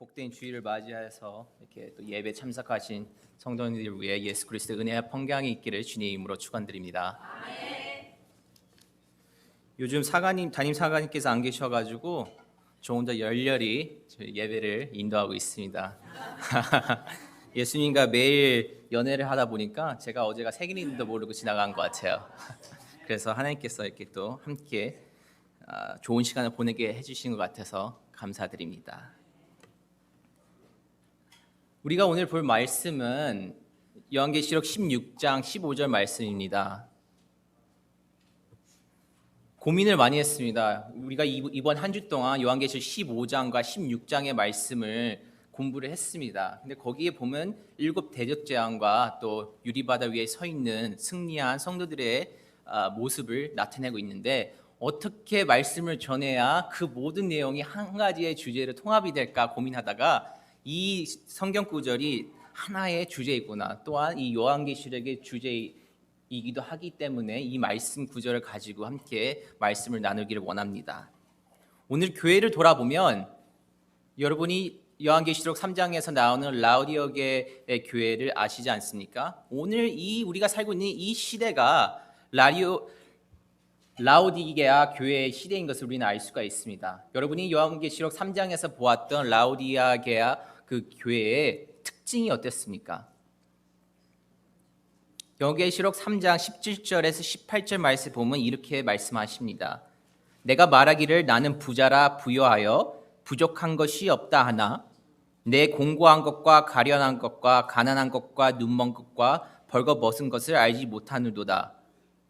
복된 주일을 맞이해서 이렇게 또 예배 참석하신 성도님들 위해 예수 그리스도의 은혜와 평강이 있기를 주님의 이름으로 축원드립니다. 요즘 담임 사관님께서 안 계셔가지고 저 혼자 열렬히 예배를 인도하고 있습니다. 예수님과 매일 연애를 하다 보니까 제가 어제가 생일인지도 모르고 지나간 것 같아요. 그래서 하나님께서 이렇게 또 함께 좋은 시간을 보내게 해주신 것 같아서 감사드립니다. 우리가 오늘 볼 말씀은 요한계시록 16장 15절 말씀입니다. 고민을 많이 했습니다. 우리가 이번 한 주 동안 요한계시록 15장과 16장의 말씀을 공부를 했습니다. 근데 거기에 보면 7 대적재앙과 또 유리바다 위에 서 있는 승리한 성도들의 모습을 나타내고 있는데 어떻게 말씀을 전해야 그 모든 내용이 한 가지의 주제로 통합이 될까 고민하다가 이 성경 구절이 하나의 주제이구나, 또한 이 요한계시록의 주제이기도 하기 때문에 이 말씀 구절을 가지고 함께 말씀을 나누기를 원합니다. 오늘 교회를 돌아보면 여러분이 요한계시록 3장에서 나오는 라우디오게의 교회를 아시지 않습니까? 오늘 우리가 살고 있는 이 시대가 라우디게아 교회의 시대인 것을 우리는 알 수가 있습니다. 여러분이 요한계시록 3장에서 보았던 라우디게아 그 교회의 특징이 어땠습니까? 요한계시록 3장 17절에서 18절 말씀 보면 이렇게 말씀하십니다. 내가 말하기를 나는 부자라 부요하여 부족한 것이 없다 하나 내 공고한 것과 가련한 것과 가난한 것과 눈먼 것과 벌거벗은 것을 알지 못하느도다.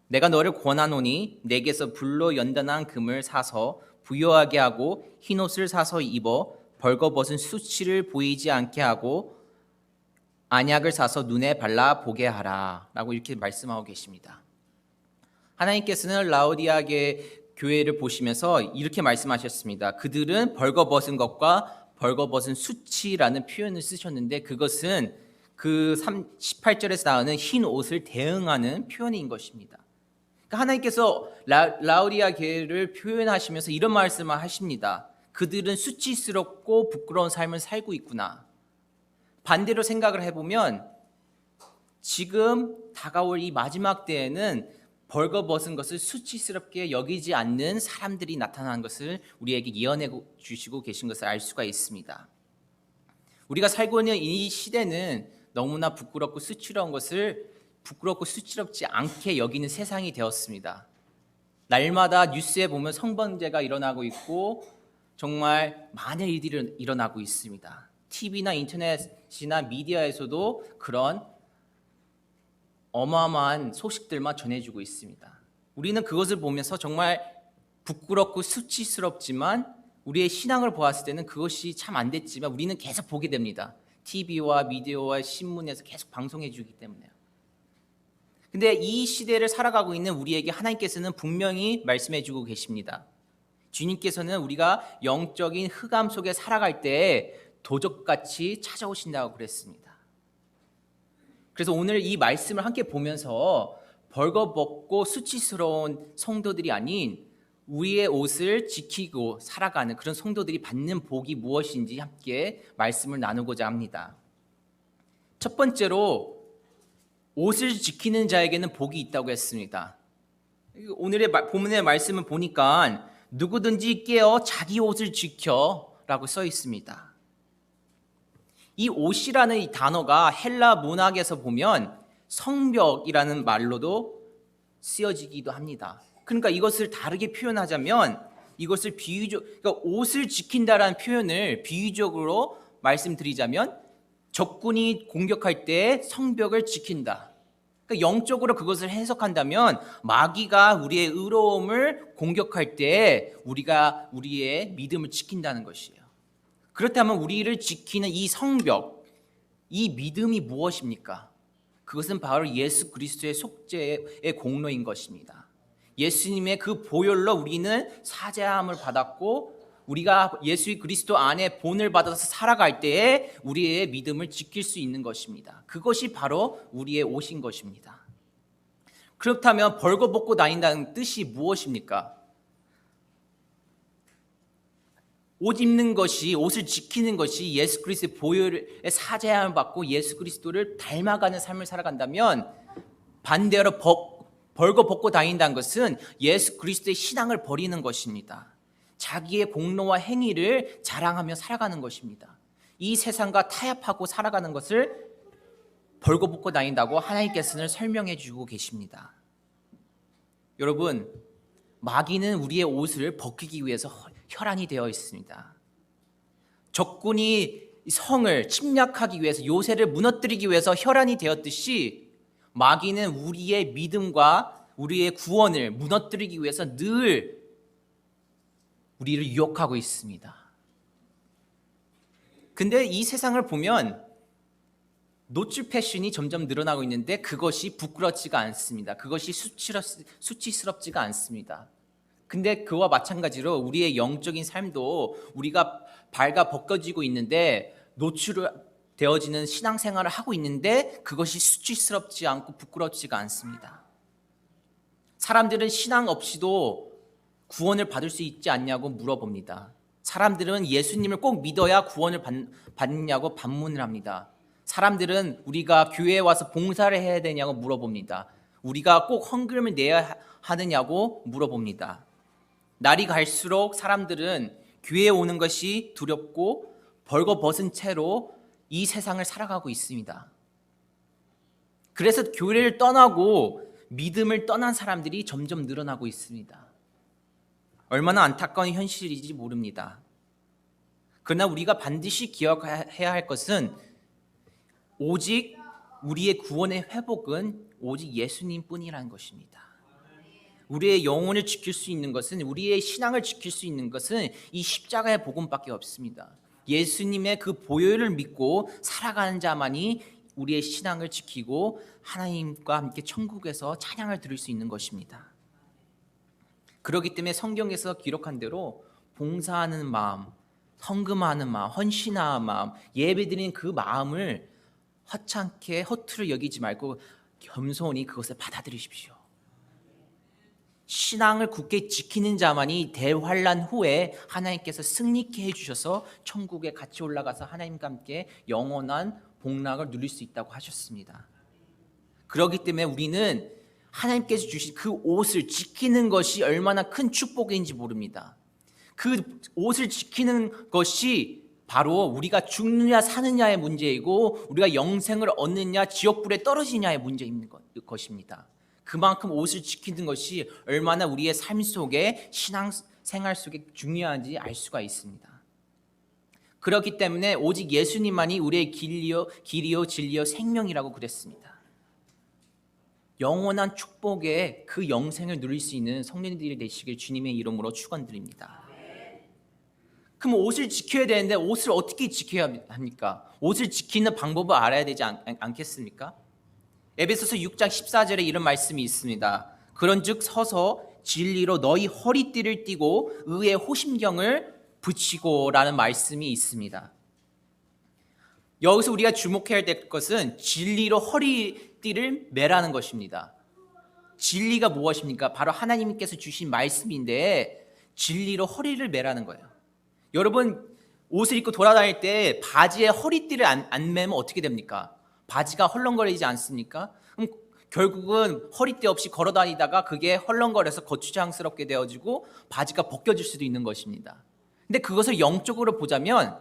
내가 너를 권하노니 내게서 불로 연단한 금을 사서 부요하게 하고 흰옷을 사서 입어 벌거벗은 수치를 보이지 않게 하고 안약을 사서 눈에 발라 보게 하라 라고 이렇게 말씀하고 계십니다. 하나님께서는 라우디아게 교회를 보시면서 이렇게 말씀하셨습니다. 그들은 벌거벗은 것과 벌거벗은 수치라는 표현을 쓰셨는데 그것은 그 18절에서 나오는 흰 옷을 대응하는 표현인 것입니다. 그러니까 하나님께서 라우디아게를 표현하시면서 이런 말씀을 하십니다. 그들은 수치스럽고 부끄러운 삶을 살고 있구나. 반대로 생각을 해보면 지금 다가올 이 마지막 때에는 벌거벗은 것을 수치스럽게 여기지 않는 사람들이 나타나는 것을 우리에게 예언해 주시고 계신 것을 알 수가 있습니다. 우리가 살고 있는 이 시대는 너무나 부끄럽고 수치스러운 것을 부끄럽고 수치스럽지 않게 여기는 세상이 되었습니다. 날마다 뉴스에 보면 성범죄가 일어나고 있고 정말 많은 일들이 일어나고 있습니다. TV나 인터넷이나 미디어에서도 그런 어마어마한 소식들만 전해주고 있습니다. 우리는 그것을 보면서 정말 부끄럽고 수치스럽지만 우리의 신앙을 보았을 때는 그것이 참 안 됐지만 우리는 계속 보게 됩니다. TV와 미디어와 신문에서 계속 방송해 주기 때문에요. 근데 이 시대를 살아가고 있는 우리에게 하나님께서는 분명히 말씀해 주고 계십니다. 주님께서는 우리가 영적인 흑암 속에 살아갈 때 도적같이 찾아오신다고 그랬습니다. 그래서 오늘 이 말씀을 함께 보면서 벌거벗고 수치스러운 성도들이 아닌 우리의 옷을 지키고 살아가는 그런 성도들이 받는 복이 무엇인지 함께 말씀을 나누고자 합니다. 첫 번째로 옷을 지키는 자에게는 복이 있다고 했습니다. 오늘의 본문의 말씀을 보니까 누구든지 깨어 자기 옷을 지켜 라고 써 있습니다. 이 옷이라는 이 단어가 헬라 문학에서 보면 성벽이라는 말로도 쓰여지기도 합니다. 그러니까 이것을 다르게 표현하자면 이것을 그러니까 옷을 지킨다라는 표현을 비유적으로 말씀드리자면 적군이 공격할 때 성벽을 지킨다. 그러니까 영적으로 그것을 해석한다면 마귀가 우리의 의로움을 공격할 때 우리가 우리의 믿음을 지킨다는 것이에요. 그렇다면 우리를 지키는 이 성벽, 이 믿음이 무엇입니까? 그것은 바로 예수 그리스도의 속죄의 공로인 것입니다. 예수님의 그 보혈로 우리는 사죄함을 받았고 우리가 예수 그리스도 안에 본을 받아서 살아갈 때에 우리의 믿음을 지킬 수 있는 것입니다. 그것이 바로 우리의 옷인 것입니다. 그렇다면 벌거벗고 다닌다는 뜻이 무엇입니까? 옷 입는 것이, 옷을 지키는 것이 예수 그리스도의 보혈의 사죄함을 받고 예수 그리스도를 닮아가는 삶을 살아간다면, 반대로 벌거벗고 다닌다는 것은 예수 그리스도의 신앙을 버리는 것입니다. 자기의 공로와 행위를 자랑하며 살아가는 것입니다. 이 세상과 타협하고 살아가는 것을 벌거벗고 다닌다고 하나님께서는 설명해 주고 계십니다. 여러분, 마귀는 우리의 옷을 벗기기 위해서 혈안이 되어 있습니다. 적군이 성을 침략하기 위해서, 요새를 무너뜨리기 위해서 혈안이 되었듯이 마귀는 우리의 믿음과 우리의 구원을 무너뜨리기 위해서 늘 우리를 유혹하고 있습니다. 근데 이 세상을 보면 노출 패션이 점점 늘어나고 있는데 그것이 부끄럽지가 않습니다. 그것이 수치스럽지가 않습니다. 근데 그와 마찬가지로 우리의 영적인 삶도 우리가 발가 벗겨지고 있는데, 노출되어지는 신앙생활을 하고 있는데 그것이 수치스럽지 않고 부끄럽지가 않습니다. 사람들은 신앙 없이도 구원을 받을 수 있지 않냐고 물어봅니다. 사람들은 예수님을 꼭 믿어야 구원을 받느냐고 반문을 합니다. 사람들은 우리가 교회에 와서 봉사를 해야 되냐고 물어봅니다. 우리가 꼭 헌금을 내야 하느냐고 물어봅니다. 날이 갈수록 사람들은 교회에 오는 것이 두렵고 벌거벗은 채로 이 세상을 살아가고 있습니다. 그래서 교회를 떠나고 믿음을 떠난 사람들이 점점 늘어나고 있습니다. 얼마나 안타까운 현실인지 모릅니다. 그러나 우리가 반드시 기억해야 할 것은, 오직 우리의 구원의 회복은 오직 예수님 뿐이라는 것입니다. 우리의 영혼을 지킬 수 있는 것은, 우리의 신앙을 지킬 수 있는 것은 이 십자가의 복음밖에 없습니다. 예수님의 그 보혈을 믿고 살아가는 자만이 우리의 신앙을 지키고 하나님과 함께 천국에서 찬양을 들을 수 있는 것입니다. 그렇기 때문에 성경에서 기록한 대로 봉사하는 마음, 헌금하는 마음, 헌신하는 마음, 예배드리는 그 마음을 허창게 허투루 여기지 말고 겸손히 그것을 받아들이십시오. 신앙을 굳게 지키는 자만이 대환란 후에 하나님께서 승리케 해주셔서 천국에 같이 올라가서 하나님과 함께 영원한 복락을 누릴 수 있다고 하셨습니다. 그렇기 때문에 우리는 하나님께서 주신 그 옷을 지키는 것이 얼마나 큰 축복인지 모릅니다. 그 옷을 지키는 것이 바로 우리가 죽느냐 사느냐의 문제이고, 우리가 영생을 얻느냐 지옥불에 떨어지냐의 문제인 것입니다. 그만큼 옷을 지키는 것이 얼마나 우리의 삶 속에, 신앙생활 속에 중요한지 알 수가 있습니다. 그렇기 때문에 오직 예수님만이 우리의 길이요 진리요 생명이라고 그랬습니다. 영원한 축복의 그 영생을 누릴 수 있는 성도님들이 되시길 주님의 이름으로 축원드립니다. 그럼 옷을 지켜야 되는데 옷을 어떻게 지켜야 합니까? 옷을 지키는 방법을 알아야 되지 않겠습니까? 에베소서 6장 14절에 이런 말씀이 있습니다. 그런즉 서서 진리로 너희 허리띠를 띠고 의의 호심경을 붙이고 라는 말씀이 있습니다. 여기서 우리가 주목해야 될 것은 진리로 허리띠를 매라는 것입니다. 진리가 무엇입니까? 바로 하나님께서 주신 말씀인데 진리로 허리를 매라는 거예요. 여러분, 옷을 입고 돌아다닐 때 바지에 허리띠를 안 매면 어떻게 됩니까? 바지가 헐렁거리지 않습니까? 그럼 결국은 허리띠 없이 걸어다니다가 그게 헐렁거려서 거추장스럽게 되어지고 바지가 벗겨질 수도 있는 것입니다. 근데 그것을 영적으로 보자면,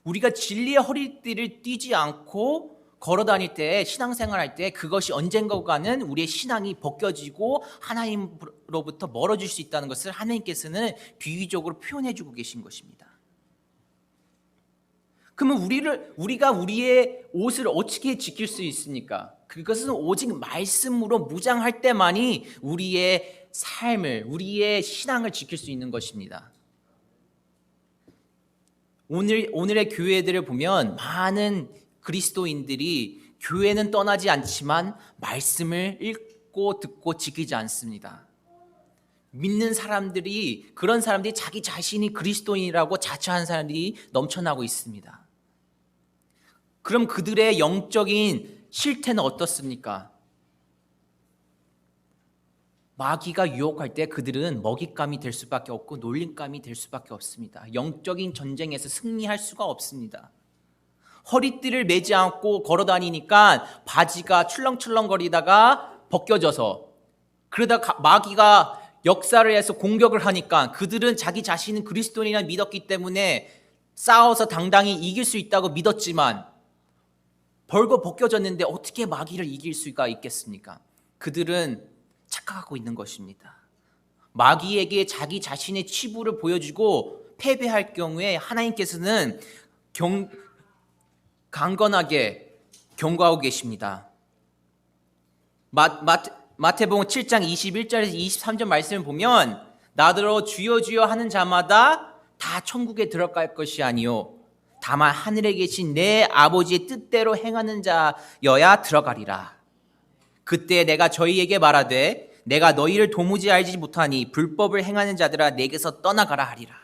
우리가 진리의 허리띠를 띠지 않고 걸어다닐 때, 신앙생활할 때 그것이 언젠가는 우리의 신앙이 벗겨지고 하나님으로부터 멀어질 수 있다는 것을 하나님께서는 비유적으로 표현해주고 계신 것입니다. 그러면 우리가 우리의 옷을 어떻게 지킬 수 있습니까? 그것은 오직 말씀으로 무장할 때만이 우리의 삶을, 우리의 신앙을 지킬 수 있는 것입니다. 오늘의 교회들을 보면 많은 그리스도인들이 교회는 떠나지 않지만 말씀을 읽고 듣고 지키지 않습니다. 믿는 사람들이, 그런 사람들이 자기 자신이 그리스도인이라고 자처하는 사람들이 넘쳐나고 있습니다. 그럼 그들의 영적인 실태는 어떻습니까? 마귀가 유혹할 때 그들은 먹잇감이 될 수밖에 없고 놀림감이 될 수밖에 없습니다. 영적인 전쟁에서 승리할 수가 없습니다. 허리띠를 매지 않고 걸어다니니까 바지가 출렁출렁거리다가 벗겨져서, 그러다 마귀가 역사를 해서 공격을 하니까 그들은 자기 자신은 그리스도인이라 믿었기 때문에 싸워서 당당히 이길 수 있다고 믿었지만 벌거 벗겨졌는데 어떻게 마귀를 이길 수가 있겠습니까? 그들은 착각하고 있는 것입니다. 마귀에게 자기 자신의 치부를 보여주고 패배할 경우에 하나님께서는 강건하게 경고하고 계십니다. 마태복음 7장 21절에서 23절 말씀을 보면 나더러 주여 주여 하는 자마다 다 천국에 들어갈 것이 아니요 다만 하늘에 계신 내 아버지의 뜻대로 행하는 자여야 들어가리라. 그때 내가 저희에게 말하되 내가 너희를 도무지 알지 못하니 불법을 행하는 자들아 내게서 떠나가라 하리라.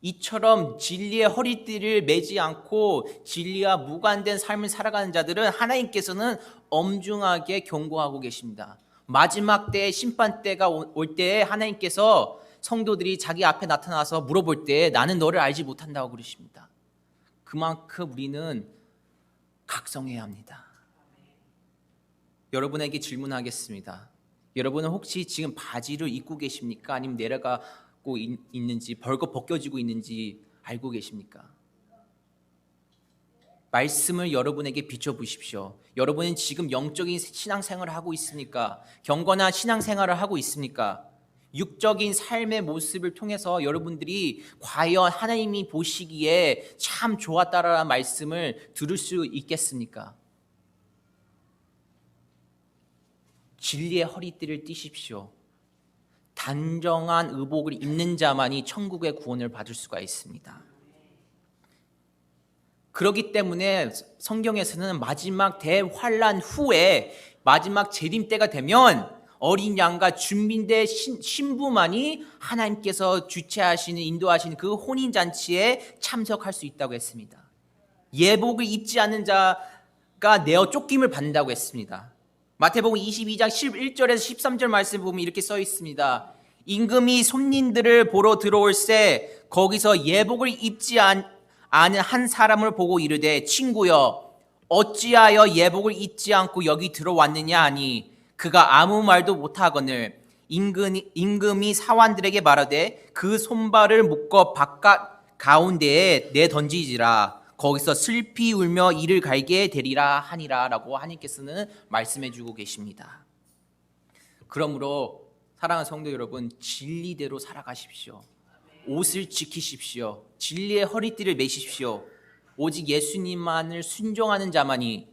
이처럼 진리의 허리띠를 매지 않고 진리와 무관된 삶을 살아가는 자들은 하나님께서는 엄중하게 경고하고 계십니다. 마지막 때의 심판 때가 올 때에 하나님께서 성도들이 자기 앞에 나타나서 물어볼 때 나는 너를 알지 못한다고 그러십니다. 그만큼 우리는 각성해야 합니다. 여러분에게 질문하겠습니다. 여러분은 혹시 지금 바지를 입고 계십니까? 아니면 내려가고 있는지, 벌거 벗겨지고 있는지 알고 계십니까? 말씀을 여러분에게 비춰보십시오. 여러분은 지금 영적인 신앙생활을 하고 있습니까? 경건한 신앙생활을 하고 있습니까? 육적인 삶의 모습을 통해서 여러분들이 과연 하나님이 보시기에 참 좋았다라는 말씀을 들을 수 있겠습니까? 진리의 허리띠를 띠십시오. 단정한 의복을 입는 자만이 천국의 구원을 받을 수가 있습니다. 그렇기 때문에 성경에서는 마지막 대환란 후에 마지막 재림 때가 되면 어린 양과 준비된 신부만이 하나님께서 주최하시는 인도하시는 그 혼인잔치에 참석할 수 있다고 했습니다. 예복을 입지 않는 자가 내어 쫓김을 받는다고 했습니다. 마태복음 22장 11절에서 13절 말씀 보면 이렇게 써 있습니다. 임금이 손님들을 보러 들어올새 거기서 예복을 입지 않은 한 사람을 보고 이르되 친구여 어찌하여 예복을 입지 않고 여기 들어왔느냐 하니 그가 아무 말도 못하거늘 임금이 사환들에게 말하되 그 손발을 묶어 바깥 가운데에 내던지지라 거기서 슬피 울며 이를 갈게 되리라 하니라 라고 하나님께서는 말씀해 주고 계십니다. 그러므로 사랑하는 성도 여러분, 진리대로 살아가십시오. 옷을 지키십시오. 진리의 허리띠를 매십시오. 오직 예수님만을 순종하는 자만이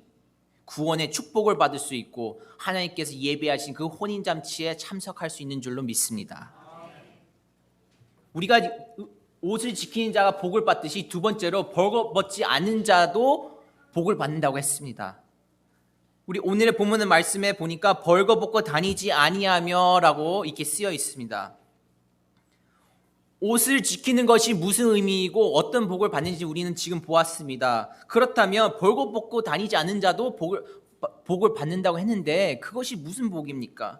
구원의 축복을 받을 수 있고 하나님께서 예배하신 그 혼인잔치에 참석할 수 있는 줄로 믿습니다. 우리가 옷을 지키는 자가 복을 받듯이 두 번째로 벌거벗지 않는 자도 복을 받는다고 했습니다. 우리 오늘의 본문의 말씀에 보니까 벌거벗고 다니지 아니하며 라고 이렇게 쓰여 있습니다. 옷을 지키는 것이 무슨 의미이고 어떤 복을 받는지 우리는 지금 보았습니다. 그렇다면 벌거벗고 다니지 않는 자도 복을 받는다고 했는데 그것이 무슨 복입니까?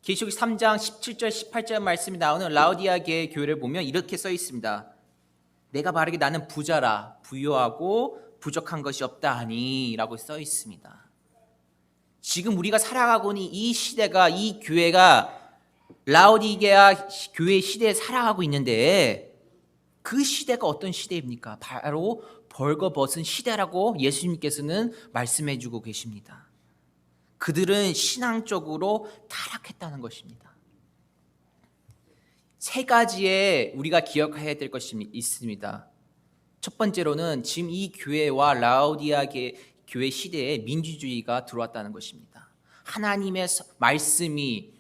계시록 3장 17절 18절 말씀이 나오는 라오디아계 교회를 보면 이렇게 써 있습니다. 내가 바르게 나는 부자라 부유하고 부족한 것이 없다 하니 라고 써 있습니다. 지금 우리가 살아가고 있는 이 시대가, 이 교회가 라오디게아 교회 시대에 살아가고 있는데 그 시대가 어떤 시대입니까? 바로 벌거벗은 시대라고 예수님께서는 말씀해 주고 계십니다. 그들은 신앙적으로 타락했다는 것입니다. 세 가지의 우리가 기억해야 될 것이 있습니다. 첫 번째로는 지금 이 교회와 라오디아 교회 시대에 민주주의가 들어왔다는 것입니다. 하나님의 말씀이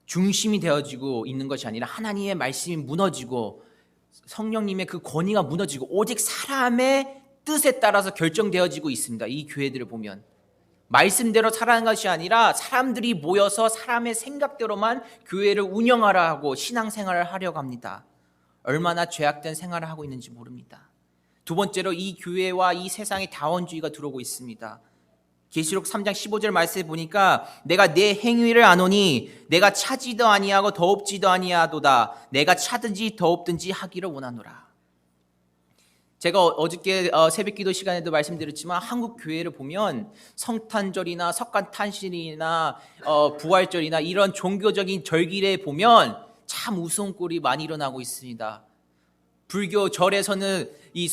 중심이 되어지고 있는 것이 아니라 하나님의 말씀이 무너지고 성령님의 그 권위가 무너지고 오직 사람의 뜻에 따라서 결정되어지고 있습니다. 이 교회들을 보면 말씀대로 살아가는 것이 아니라 사람들이 모여서 사람의 생각대로만 교회를 운영하라 하고 신앙생활을 하려고 합니다. 얼마나 죄악된 생활을 하고 있는지 모릅니다. 두 번째로 이 교회와 이 세상에 다원주의가 들어오고 있습니다. 계시록 3장 15절 말씀에 보니까 내가 내 행위를 아노니 내가 차지도 아니하고 더없지도 아니하도다. 내가 차든지 더없든지 하기를 원하노라. 제가 어저께 새벽기도 시간에도 말씀드렸지만 한국 교회를 보면 성탄절이나 석가탄신일이나 부활절이나 이런 종교적인 절기에 보면 참 우스운 꼴이 많이 일어나고 있습니다. 불교 절에서는 이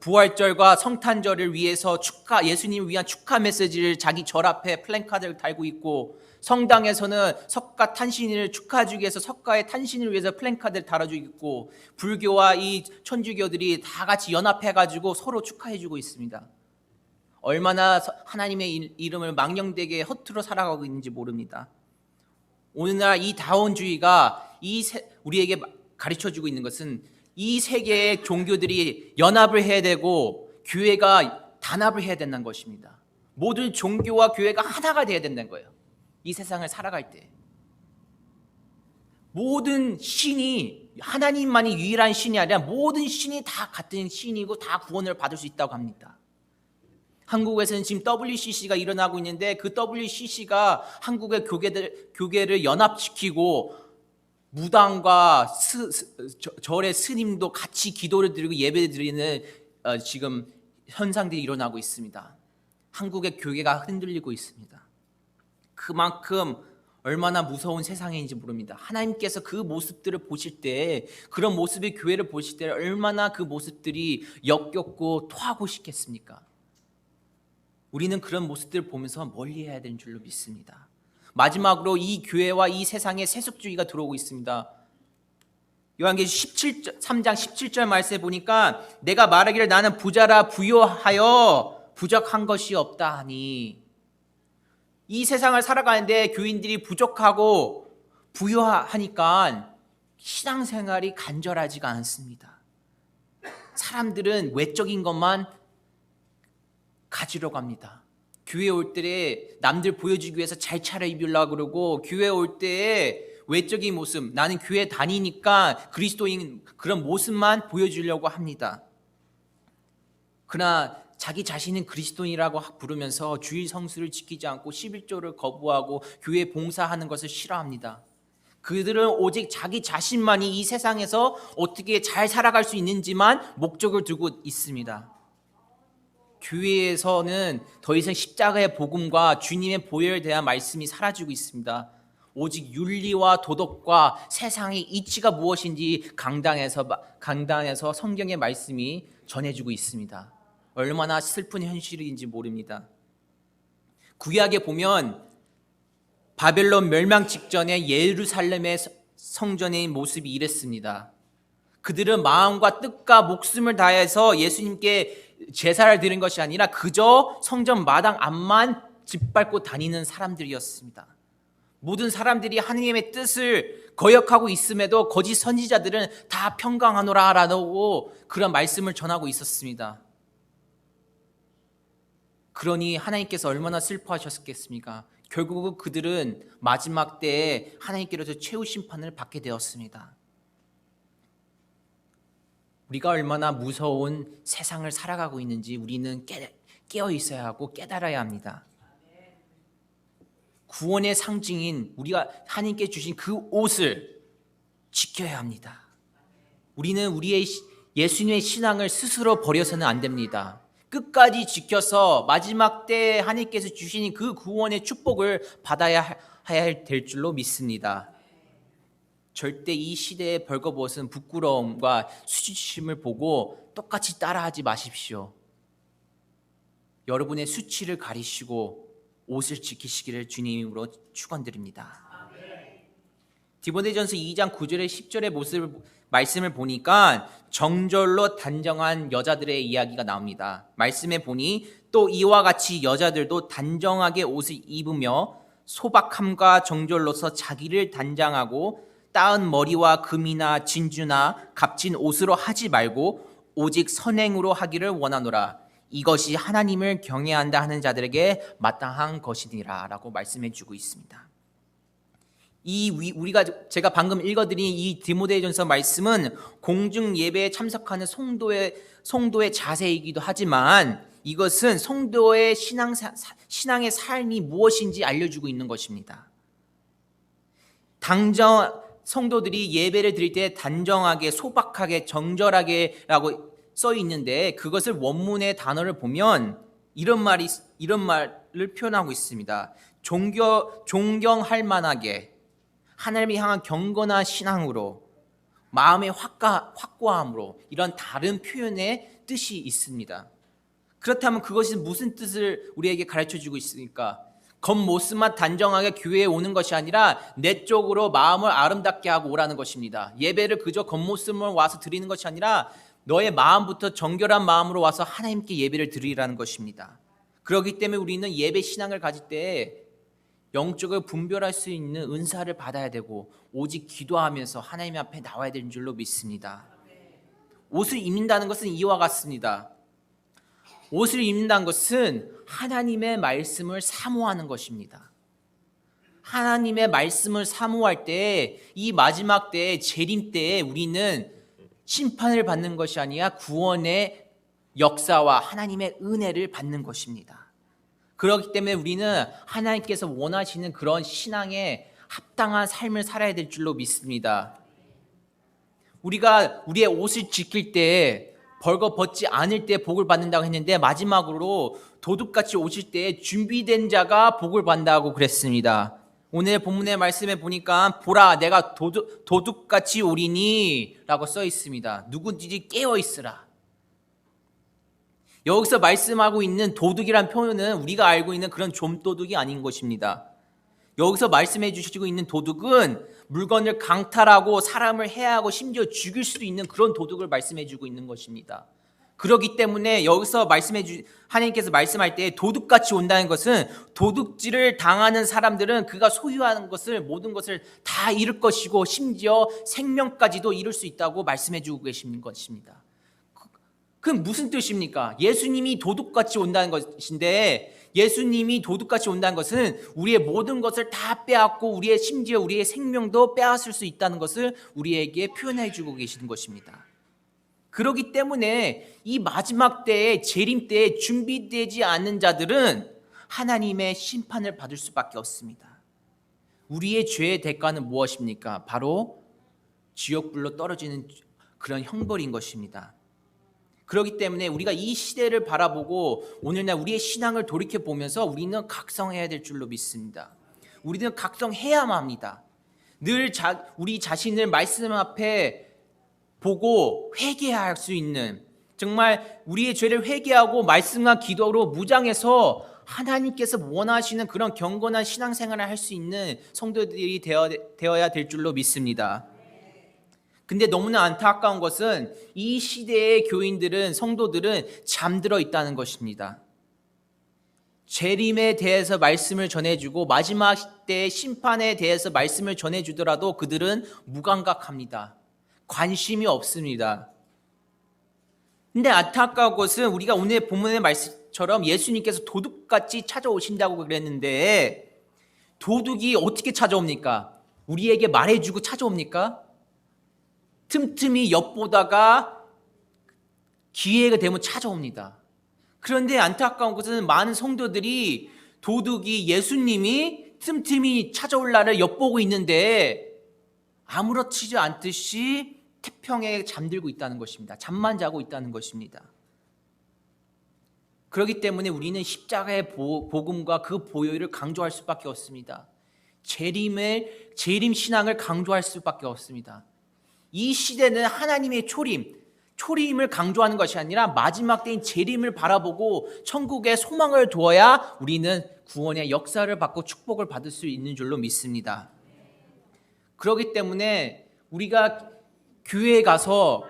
부활절과 성탄절을 위해서 예수님을 위한 축하 메시지를 자기 절 앞에 플랜카드를 달고 있고, 성당에서는 석가 탄신일을 축하하기 위해서 석가의 탄신을 위해서 플랜카드를 달아주고 있고, 불교와 이 천주교들이 다 같이 연합해가지고 서로 축하해주고 있습니다. 얼마나 하나님의 이름을 망령되게 허투루 살아가고 있는지 모릅니다. 오늘날 이 다원주의가 우리에게 가르쳐주고 있는 것은 이 세계의 종교들이 연합을 해야 되고 교회가 단합을 해야 된다는 것입니다. 모든 종교와 교회가 하나가 되어야 된다는 거예요. 이 세상을 살아갈 때 모든 신이, 하나님만이 유일한 신이 아니라 모든 신이 다 같은 신이고 다 구원을 받을 수 있다고 합니다. 한국에서는 지금 WCC가 일어나고 있는데 그 WCC가 한국의 교계를 연합시키고 무당과 절의 스님도 같이 기도를 드리고 예배를 드리는 지금 현상들이 일어나고 있습니다. 한국의 교계가 흔들리고 있습니다. 그만큼 얼마나 무서운 세상인지 모릅니다. 하나님께서 그 모습들을 보실 때, 그런 모습의 교회를 보실 때 얼마나 그 모습들이 역겹고 토하고 싶겠습니까? 우리는 그런 모습들을 보면서 멀리해야 되는 줄로 믿습니다. 마지막으로 이 교회와 이 세상에 세속주의가 들어오고 있습니다. 요한계시록 3장 17절 말씀에 보니까 내가 말하기를 나는 부자라 부요하여 부족한 것이 없다 하니, 이 세상을 살아가는데 교인들이 부족하고 부요하니까 신앙생활이 간절하지가 않습니다. 사람들은 외적인 것만 가지러 갑니다. 교회 올 때 남들 보여주기 위해서 잘 차려입으려고 그러고, 교회 올 때 외적인 모습, 나는 교회 다니니까 그리스도인 그런 모습만 보여주려고 합니다. 그러나 자기 자신은 그리스도인이라고 부르면서 주일 성수를 지키지 않고 11조를 거부하고 교회 봉사하는 것을 싫어합니다. 그들은 오직 자기 자신만이 이 세상에서 어떻게 잘 살아갈 수 있는지만 목적을 두고 있습니다. 교회에서는 더 이상 십자가의 복음과 주님의 보혈에 대한 말씀이 사라지고 있습니다. 오직 윤리와 도덕과 세상의 이치가 무엇인지 강당에서 성경의 말씀이 전해주고 있습니다. 얼마나 슬픈 현실인지 모릅니다. 구약에 보면 바벨론 멸망 직전에 예루살렘의 성전의 모습이 이랬습니다. 그들은 마음과 뜻과 목숨을 다해서 예수님께 제사를 드린 것이 아니라 그저 성전 마당 앞만 짓밟고 다니는 사람들이었습니다. 모든 사람들이 하나님의 뜻을 거역하고 있음에도 거짓 선지자들은 다 평강하노라 라고 그런 말씀을 전하고 있었습니다. 그러니 하나님께서 얼마나 슬퍼하셨겠습니까? 결국 그들은 마지막 때에 하나님께로서 최후 심판을 받게 되었습니다. 우리가 얼마나 무서운 세상을 살아가고 있는지 우리는 깨어 있어야 하고 깨달아야 합니다. 구원의 상징인 우리가 하나님께 주신 그 옷을 지켜야 합니다. 우리는 우리의 예수님의 신앙을 스스로 버려서는 안 됩니다. 끝까지 지켜서 마지막 때 하나님께서 주신 그 구원의 축복을 받아야 될 줄로 믿습니다. 절대 이 시대의 벌거벗은 부끄러움과 수치심을 보고 똑같이 따라하지 마십시오. 여러분의 수치를 가리시고 옷을 지키시기를 주님으로 축원드립니다. 디모데전서 2장 9절에 10절의 말씀을 보니까 정절로 단정한 여자들의 이야기가 나옵니다. 말씀에 보니 또 이와 같이 여자들도 단정하게 옷을 입으며 소박함과 정절로서 자기를 단장하고 따은 머리와 금이나 진주나 값진 옷으로 하지 말고 오직 선행으로 하기를 원하노라. 이것이 하나님을 경외한다 하는 자들에게 마땅한 것이니라 라고 말씀해 주고 있습니다. 제가 방금 읽어드린 이 디모데전서 말씀은 공중 예배에 참석하는 성도의 자세이기도 하지만 이것은 성도의 신앙의 삶이 무엇인지 알려주고 있는 것입니다. 성도들이 예배를 드릴 때 단정하게, 소박하게, 정절하게 라고 써 있는데 그것을 원문의 단어를 보면 이런 말을 표현하고 있습니다. 존경할 만하게, 하나님을 향한 경건한 신앙으로, 마음의 확고함으로, 이런 다른 표현의 뜻이 있습니다. 그렇다면 그것이 무슨 뜻을 우리에게 가르쳐주고 있습니까? 겉모습만 단정하게 교회에 오는 것이 아니라 내적으로 마음을 아름답게 하고 오라는 것입니다. 예배를 그저 겉모습만 와서 드리는 것이 아니라 너의 마음부터 정결한 마음으로 와서 하나님께 예배를 드리라는 것입니다. 그렇기 때문에 우리는 예배 신앙을 가질 때 영적을 분별할 수 있는 은사를 받아야 되고 오직 기도하면서 하나님 앞에 나와야 되는 줄로 믿습니다. 옷을 입는다는 것은 이와 같습니다. 옷을 입는다는 것은 하나님의 말씀을 사모하는 것입니다. 하나님의 말씀을 사모할 때 이 마지막 때에 재림 때에 우리는 심판을 받는 것이 아니라 구원의 역사와 하나님의 은혜를 받는 것입니다. 그렇기 때문에 우리는 하나님께서 원하시는 그런 신앙에 합당한 삶을 살아야 될 줄로 믿습니다. 우리가 우리의 옷을 지킬 때 벌거벗지 않을 때 복을 받는다고 했는데 마지막으로 도둑같이 오실 때 준비된 자가 복을 받는다고 그랬습니다. 오늘 본문의 말씀에 보니까 보라 내가 도둑같이 오리니 라고 써 있습니다. 누구든지 깨어 있으라. 여기서 말씀하고 있는 도둑이란 표현은 우리가 알고 있는 그런 좀도둑이 아닌 것입니다. 여기서 말씀해 주시고 있는 도둑은 물건을 강탈하고 사람을 해하고 심지어 죽일 수도 있는 그런 도둑을 말씀해 주고 있는 것입니다. 그렇기 때문에 여기서 하나님께서 말씀할 때 도둑같이 온다는 것은 도둑질을 당하는 사람들은 그가 소유하는 것을 모든 것을 다 잃을 것이고 심지어 생명까지도 잃을 수 있다고 말씀해 주고 계시는 것입니다. 그럼 무슨 뜻입니까? 예수님이 도둑같이 온다는 것인데 예수님이 도둑같이 온다는 것은 우리의 모든 것을 다 빼앗고 심지어 우리의 생명도 빼앗을 수 있다는 것을 우리에게 표현해 주고 계시는 것입니다. 그렇기 때문에 이 마지막 때에 재림 때에 준비되지 않는 자들은 하나님의 심판을 받을 수밖에 없습니다. 우리의 죄의 대가는 무엇입니까? 바로 지옥불로 떨어지는 그런 형벌인 것입니다. 그렇기 때문에 우리가 이 시대를 바라보고 오늘날 우리의 신앙을 돌이켜보면서 우리는 각성해야 될 줄로 믿습니다. 우리는 각성해야만 합니다. 늘 우리 자신을 말씀 앞에 보고 회개할 수 있는, 정말 우리의 죄를 회개하고 말씀과 기도로 무장해서 하나님께서 원하시는 그런 경건한 신앙생활을 할 수 있는 성도들이 되어야 될 줄로 믿습니다. 근데 너무나 안타까운 것은 이 시대의 교인들은, 성도들은 잠들어 있다는 것입니다. 재림에 대해서 말씀을 전해주고 마지막 때의 심판에 대해서 말씀을 전해주더라도 그들은 무감각합니다. 관심이 없습니다. 근데 안타까운 것은 우리가 오늘 본문의 말씀처럼 예수님께서 도둑같이 찾아오신다고 그랬는데 도둑이 어떻게 찾아옵니까? 우리에게 말해주고 찾아옵니까? 틈틈이 엿보다가 기회가 되면 찾아옵니다. 그런데 안타까운 것은 많은 성도들이 도둑이 예수님이 틈틈이 찾아올 날을 엿보고 있는데 아무렇지 않듯이 태평에 잠들고 있다는 것입니다. 잠만 자고 있다는 것입니다. 그렇기 때문에 우리는 십자가의 복음과 그 보혈을 강조할 수밖에 없습니다. 재림 신앙을 강조할 수밖에 없습니다. 이 시대는 하나님의 초림을 강조하는 것이 아니라 마지막 때인 재림을 바라보고 천국의 소망을 두어야 우리는 구원의 역사를 받고 축복을 받을 수 있는 줄로 믿습니다. 그렇기 때문에 우리가 교회에 가서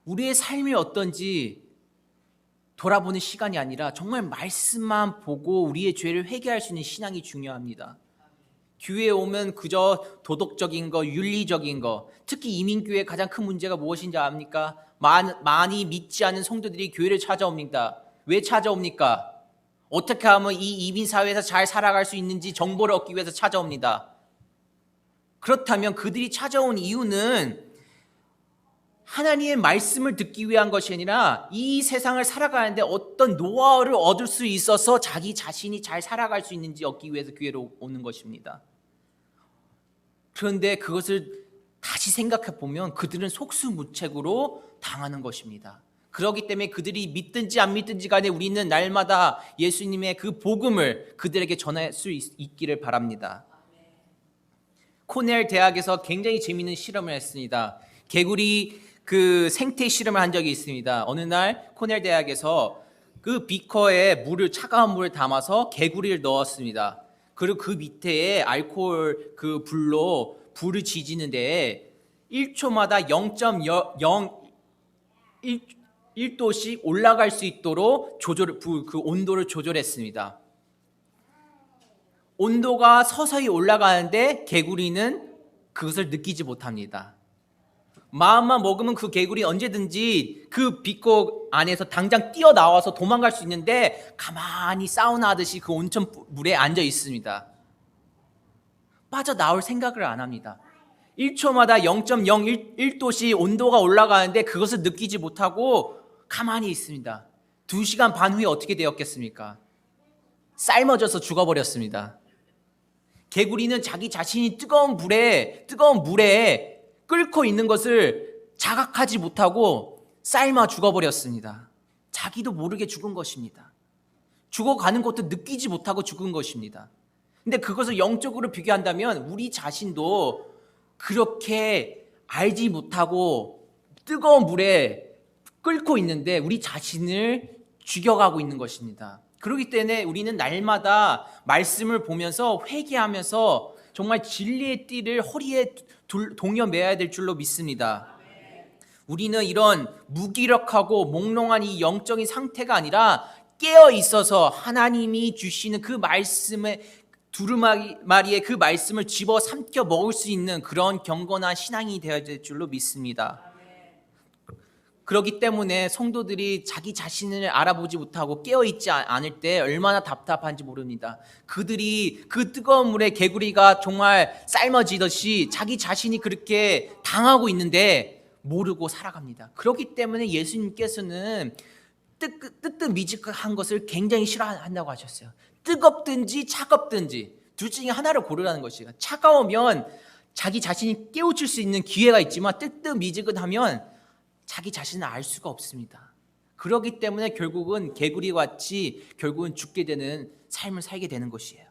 우리의 삶이 어떤지 돌아보는 시간이 아니라 정말 말씀만 보고 우리의 죄를 회개할 수 있는 신앙이 중요합니다. 교회에 오면 그저 도덕적인 거, 윤리적인 거, 특히 이민교회의 가장 큰 문제가 무엇인지 압니까? 많이 믿지 않은 성도들이 교회를 찾아옵니다. 왜 찾아옵니까? 어떻게 하면 이 이민사회에서 잘 살아갈 수 있는지 정보를 얻기 위해서 찾아옵니다. 그렇다면 그들이 찾아온 이유는 하나님의 말씀을 듣기 위한 것이 아니라 이 세상을 살아가는데 어떤 노하우를 얻을 수 있어서 자기 자신이 잘 살아갈 수 있는지 얻기 위해서 교회로 오는 것입니다. 그런데 그것을 다시 생각해 보면 그들은 속수무책으로 당하는 것입니다. 그렇기 때문에 그들이 믿든지 안 믿든지 간에 우리는 날마다 예수님의 그 복음을 그들에게 전할 수 있기를 바랍니다. 코넬 대학에서 굉장히 재미있는 실험을 했습니다. 개구리 그 생태 실험을 한 적이 있습니다. 어느 날 코넬 대학에서 그 비커에 차가운 물을 담아서 개구리를 넣었습니다. 그리고 그 밑에 알코올 그 불로 불을 지지는데 1초마다 0.01도씩 올라갈 수 있도록 그 온도를 조절했습니다. 온도가 서서히 올라가는데 개구리는 그것을 느끼지 못합니다. 마음만 먹으면 그 개구리 언제든지 그 비커 안에서 당장 뛰어나와서 도망갈 수 있는데 가만히 사우나 하듯이 그 온천 물에 앉아 있습니다. 빠져나올 생각을 안 합니다. 1초마다 0.01도씩 온도가 올라가는데 그것을 느끼지 못하고 가만히 있습니다. 2시간 반 후에 어떻게 되었겠습니까? 삶아져서 죽어버렸습니다. 개구리는 자기 자신이 뜨거운 물에 끓고 있는 것을 자각하지 못하고 삶아 죽어버렸습니다. 자기도 모르게 죽은 것입니다. 죽어가는 것도 느끼지 못하고 죽은 것입니다. 근데 그것을 영적으로 비교한다면 우리 자신도 그렇게 알지 못하고 뜨거운 물에 끓고 있는데 우리 자신을 죽여가고 있는 것입니다. 그렇기 때문에 우리는 날마다 말씀을 보면서 회개하면서 정말 진리의 띠를 허리에 동여 매야 될 줄로 믿습니다. 우리는 이런 무기력하고 몽롱한 이 영적인 상태가 아니라 깨어 있어서 하나님이 주시는 그 말씀의 두루마리의 그 말씀을 집어 삼켜 먹을 수 있는 그런 경건한 신앙이 되어야 될 줄로 믿습니다. 그렇기 때문에 성도들이 자기 자신을 알아보지 못하고 깨어있지 않을 때 얼마나 답답한지 모릅니다. 그들이 그 뜨거운 물에 개구리가 정말 삶아지듯이 자기 자신이 그렇게 당하고 있는데 모르고 살아갑니다. 그렇기 때문에 예수님께서는 뜨뜻미지근한 것을 굉장히 싫어한다고 하셨어요. 뜨겁든지 차갑든지 둘 중에 하나를 고르라는 것이에요. 차가우면 자기 자신이 깨우칠 수 있는 기회가 있지만 뜨뜻미지근하면 자기 자신을 알 수가 없습니다. 그렇기 때문에 결국은 개구리와 같이 결국은 죽게 되는 삶을 살게 되는 것이에요.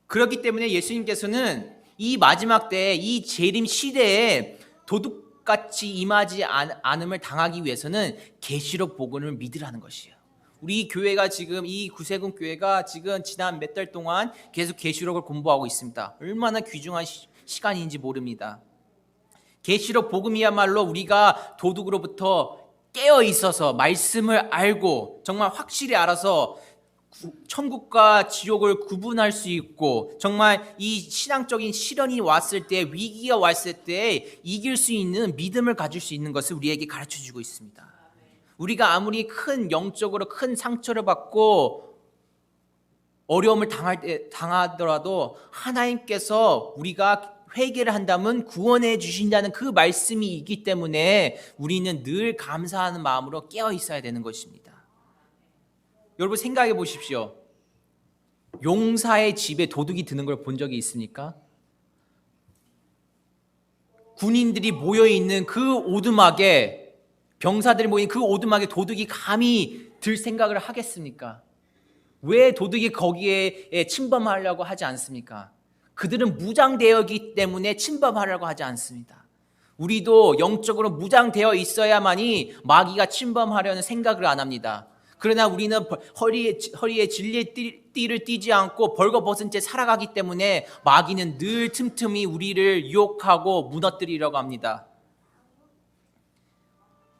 그렇기 때문에 예수님께서는 이 마지막 때에 이 재림 시대에 도둑같이 임하지 않음을 당하기 위해서는 계시록 복음을 믿으라는 것이에요. 우리 교회가 지금 이 구세군 교회가 지금 지난 몇 달 동안 계속 계시록을 공부하고 있습니다. 얼마나 귀중한 시간인지 모릅니다. 계시록 복음이야말로 우리가 도둑으로부터 깨어 있어서 말씀을 알고 정말 확실히 알아서 천국과 지옥을 구분할 수 있고 정말 이 신앙적인 시련이 왔을 때 위기가 왔을 때 이길 수 있는 믿음을 가질 수 있는 것을 우리에게 가르쳐주고 있습니다. 우리가 아무리 큰 영적으로 큰 상처를 받고 어려움을 당하더라도 하나님께서 우리가 회개를 한다면 구원해 주신다는 그 말씀이 있기 때문에 우리는 늘 감사하는 마음으로 깨어 있어야 되는 것입니다. 여러분 생각해 보십시오. 용사의 집에 도둑이 드는 걸 본 적이 있습니까? 군인들이 모여있는 그 오두막에 병사들이 모인 그 오두막에 도둑이 감히 들 생각을 하겠습니까? 왜 도둑이 거기에 침범하려고 하지 않습니까? 그들은 무장되어있기 때문에 침범하려고 하지 않습니다. 우리도 영적으로 무장되어 있어야만이 마귀가 침범하려는 생각을 안 합니다. 그러나 우리는 허리에 진리의 띠를 띠지 않고 벌거벗은 채 살아가기 때문에 마귀는 늘 틈틈이 우리를 유혹하고 무너뜨리려고 합니다.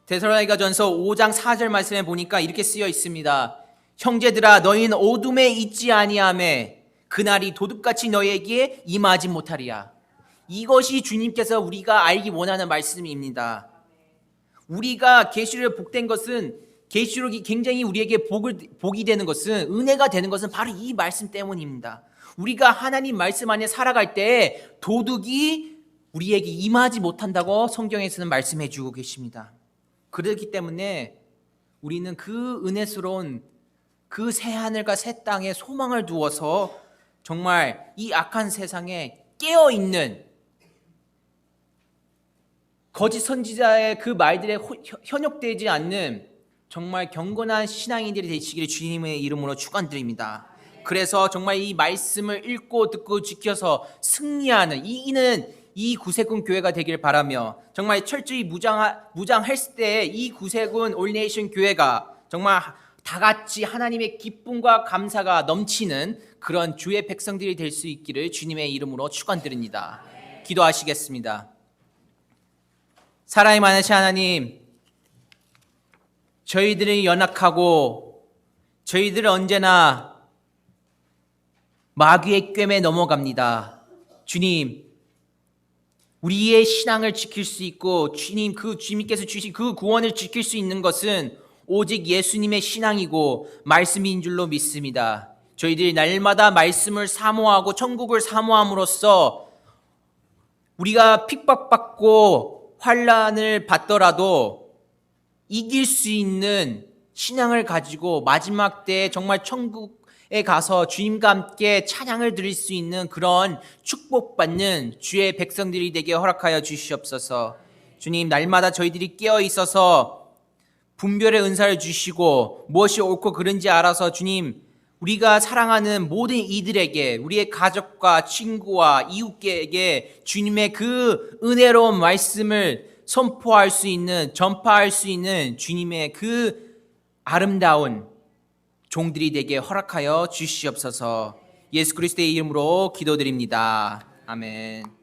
데살로니가전서 5장 4절 말씀에 보니까 이렇게 쓰여 있습니다. 형제들아 너희는 어둠에 있지 아니하매 그날이 도둑같이 너희에게 임하지 못하리야. 이것이 주님께서 우리가 알기 원하는 말씀입니다. 우리가 계시록에 복된 것은 계시록이 굉장히 우리에게 복이 되는 것은 은혜가 되는 것은 바로 이 말씀 때문입니다. 우리가 하나님 말씀 안에 살아갈 때 도둑이 우리에게 임하지 못한다고 성경에서는 말씀해 주고 계십니다. 그렇기 때문에 우리는 그 은혜스러운 그 새하늘과 새 땅에 소망을 두어서 정말 이 악한 세상에 깨어있는 거짓 선지자의 그 말들에 현혹되지 않는 정말 경건한 신앙인들이 되시기를 주님의 이름으로 축원드립니다. 그래서 정말 이 말씀을 읽고 듣고 지켜서 승리하는 이기는 이 구세군 교회가 되길 바라며 정말 철저히 무장했을 때 이 구세군 올네이션 교회가 정말 다 같이 하나님의 기쁨과 감사가 넘치는 그런 주의 백성들이 될 수 있기를 주님의 이름으로 축원드립니다. 기도하시겠습니다. 사랑이 많으신 하나님, 저희들이 연약하고 저희들은 언제나 마귀의 꿰매 넘어갑니다. 주님, 우리의 신앙을 지킬 수 있고 주님 그 주님께서 주신 그 구원을 지킬 수 있는 것은 오직 예수님의 신앙이고 말씀인 줄로 믿습니다. 저희들이 날마다 말씀을 사모하고 천국을 사모함으로써 우리가 핍박받고 환난을 받더라도 이길 수 있는 신앙을 가지고 마지막 때에 정말 천국에 가서 주님과 함께 찬양을 드릴 수 있는 그런 축복받는 주의 백성들이 되게 허락하여 주시옵소서. 주님, 날마다 저희들이 깨어 있어서 분별의 은사를 주시고 무엇이 옳고 그른지 알아서 주님, 우리가 사랑하는 모든 이들에게, 우리의 가족과 친구와 이웃에게 주님의 그 은혜로운 말씀을 선포할 수 있는, 전파할 수 있는 주님의 그 아름다운 종들이 되게 허락하여 주시옵소서. 예수 그리스도의 이름으로 기도드립니다. 아멘.